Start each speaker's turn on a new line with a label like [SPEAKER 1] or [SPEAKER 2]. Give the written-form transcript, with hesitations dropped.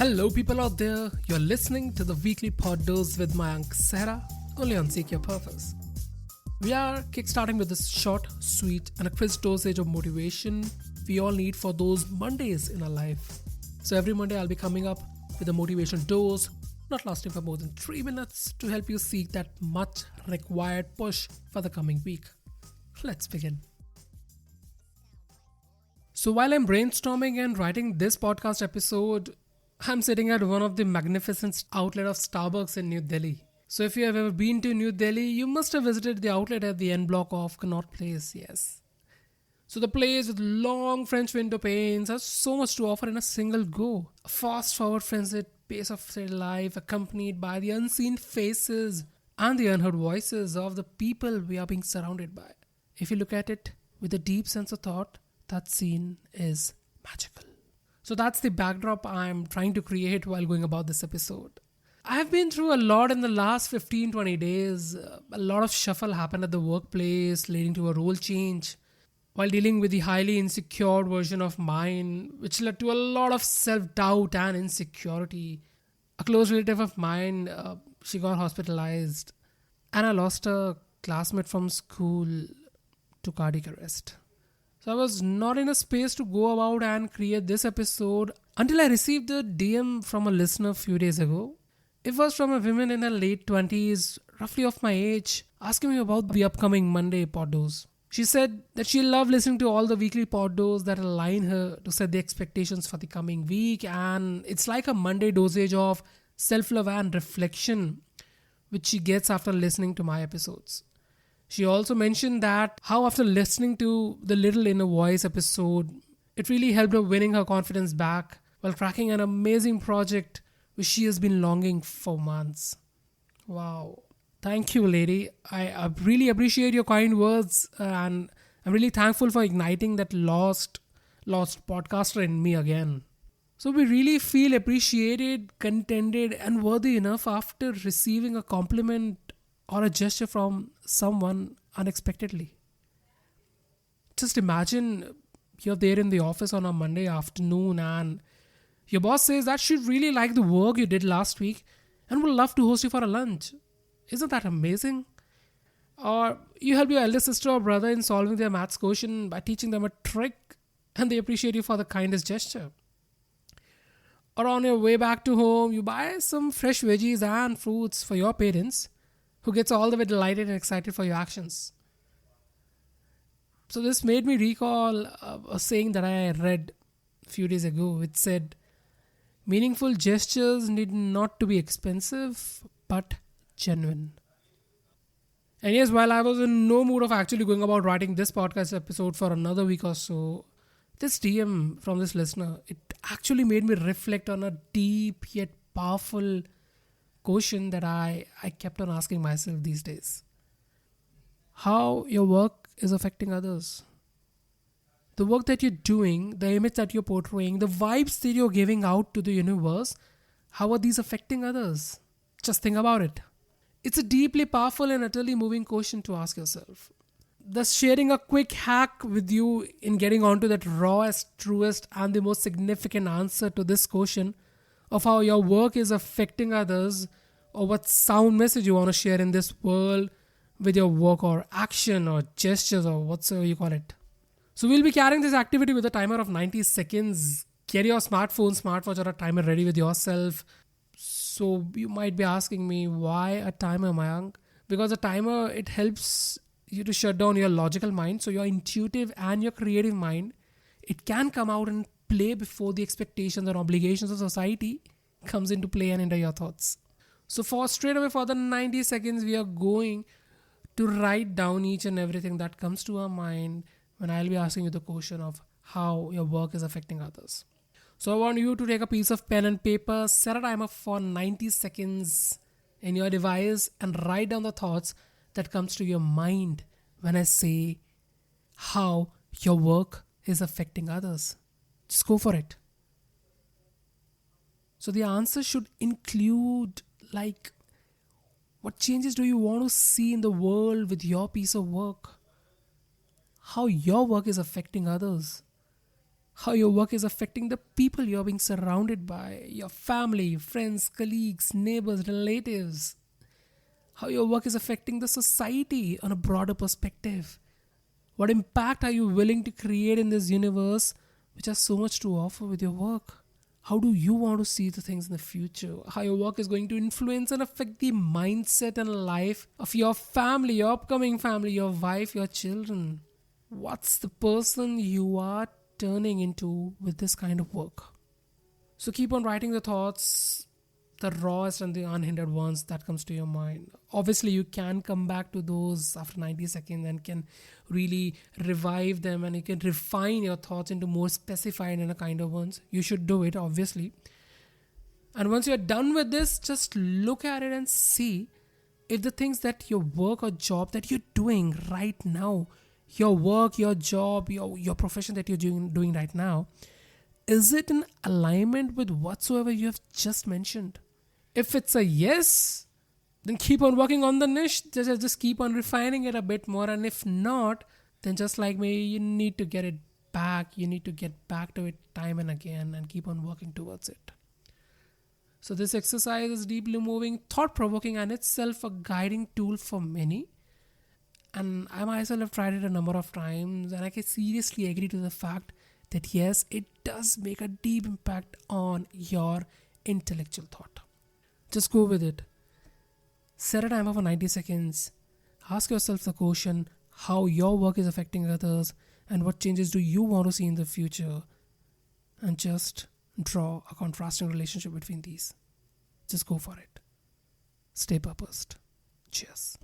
[SPEAKER 1] Hello, people out there. You're listening to the weekly pod dose with my Uncle Sarah, only on Seek Your Purpose. We are kickstarting with this short, sweet, and a crisp dosage of motivation we all need for those Mondays in our life. So every Monday, I'll be coming up with a motivation dose, not lasting for more than 3 minutes, to help you seek that much required push for the coming week. Let's begin. So while I'm brainstorming and writing this podcast episode, I'm sitting at one of the magnificent outlet of Starbucks in New Delhi. So if you have ever been to New Delhi, you must have visited the outlet at the end block of Connaught Place, yes. So the place with long French window panes has so much to offer in a single go. A fast-forward frenzied pace of their life accompanied by the unseen faces and the unheard voices of the people we are being surrounded by. If you look at it with a deep sense of thought, that scene is magical. So that's the backdrop I'm trying to create while going about this episode. I have been through a lot in the last 15-20 days. A lot of shuffle happened at the workplace, leading to a role change, while dealing with the highly insecure version of mine, which led to a lot of self-doubt and insecurity. A close relative of mine, she got hospitalized, and I lost a classmate from school to cardiac arrest. So I was not in a space to go about and create this episode until I received a DM from a listener a few days ago. It was from a woman in her late 20s, roughly of my age, asking me about the upcoming Monday poddos. She said that she loved listening to all the weekly poddos that align her to set the expectations for the coming week, and it's like a Monday dosage of self-love and reflection which she gets after listening to my episodes. She also mentioned that how after listening to the Little Inner Voice episode, it really helped her winning her confidence back while cracking an amazing project which she has been longing for months. Wow. Thank you, lady. I really appreciate your kind words, and I'm really thankful for igniting that lost podcaster in me again. So we really feel appreciated, contented, and worthy enough after receiving a compliment or a gesture from someone unexpectedly. Just imagine you're there in the office on a Monday afternoon and your boss says that she really liked the work you did last week and would love to host you for a lunch. Isn't that amazing? Or you help your elder sister or brother in solving their maths question by teaching them a trick and they appreciate you for the kindest gesture. Or on your way back to home, you buy some fresh veggies and fruits for your parents, who gets all the way delighted and excited for your actions. So this made me recall a saying that I read a few days ago. It said, meaningful gestures need not to be expensive, but genuine. And yes, while I was in no mood of actually going about writing this podcast episode for another week or so, this DM from this listener, it actually made me reflect on a deep yet powerful question that I kept on asking myself these days. How your work is affecting others. The work that you're doing, the image that you're portraying, the vibes that you're giving out to the universe, how are these affecting others? Just think about it. It's a deeply powerful and utterly moving question to ask yourself. Thus sharing a quick hack with you in getting onto that rawest, truest and the most significant answer to this question of how your work is affecting others, or what sound message you want to share in this world with your work or action or gestures or whatsoever you call it. So we'll be carrying this activity with a timer of 90 seconds. Get your smartphone, smartwatch or a timer ready with yourself. So you might be asking me, why a timer, Mayank? Because a timer, it helps you to shut down your logical mind. So your intuitive and your creative mind, it can come out and play before the expectations and obligations of society comes into play and into your thoughts. So for the 90 seconds, we are going to write down each and everything that comes to our mind when I'll be asking you the question of how your work is affecting others. So I want you to take a piece of pen and paper, set a timer for 90 seconds in your device and write down the thoughts that comes to your mind when I say how your work is affecting others. Just go for it. So the answer should include like, what changes do you want to see in the world with your piece of work? How your work is affecting others? how your work is affecting the people you're being surrounded by, your family, friends, colleagues, neighbors, relatives, how your work is affecting the society on a broader perspective. What impact are you willing to create in this universe, which has so much to offer with your work? How do you want to see the things in the future? How your work is going to influence and affect the mindset and life of your family, your upcoming family, your wife, your children? What's the person you are turning into with this kind of work? So keep on writing the thoughts, the rawest and the unhindered ones that comes to your mind. Obviously, you can come back to those after 90 seconds and can really revive them, and you can refine your thoughts into more specified and a kind of ones. You should do it, obviously. And once you're done with this, just look at it and see if the things that your work or job that you're doing right now, your work, your job, your profession that you're doing right now, is it in alignment with whatsoever you have just mentioned? If it's a yes, then keep on working on the niche. Just keep on refining it a bit more. And if not, then just like me, you need to get it back. You need to get back to it time and again and keep on working towards it. So this exercise is deeply moving, thought-provoking, and itself a guiding tool for many. And I myself have tried it a number of times, and I can seriously agree to the fact that yes, it does make a deep impact on your intellectual thought. Just go with it. Set a timer for 90 seconds. Ask yourself the question, how your work is affecting others and what changes do you want to see in the future? And just draw a contrasting relationship between these. Just go for it. Stay purposed. Cheers.